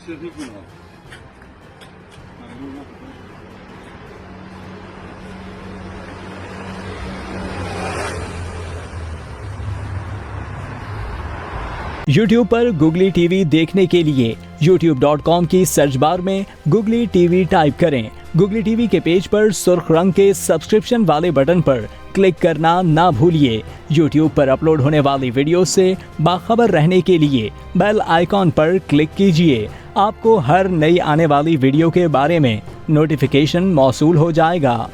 YouTube पर googly TV देखने के लिए youtube.com की सर्च बार में गुगली टीवी टाइप करें। गुगली टीवी के पेज पर सुर्ख रंग के सब्सक्रिप्शन वाले बटन पर क्लिक करना ना भूलिए। YouTube पर अपलोड होने वाली वीडियो से बाखबर रहने के लिए बेल आइकॉन पर क्लिक कीजिए। आपको हर नई आने वाली वीडियो के बारे में नोटिफिकेशन मौसूल हो जाएगा।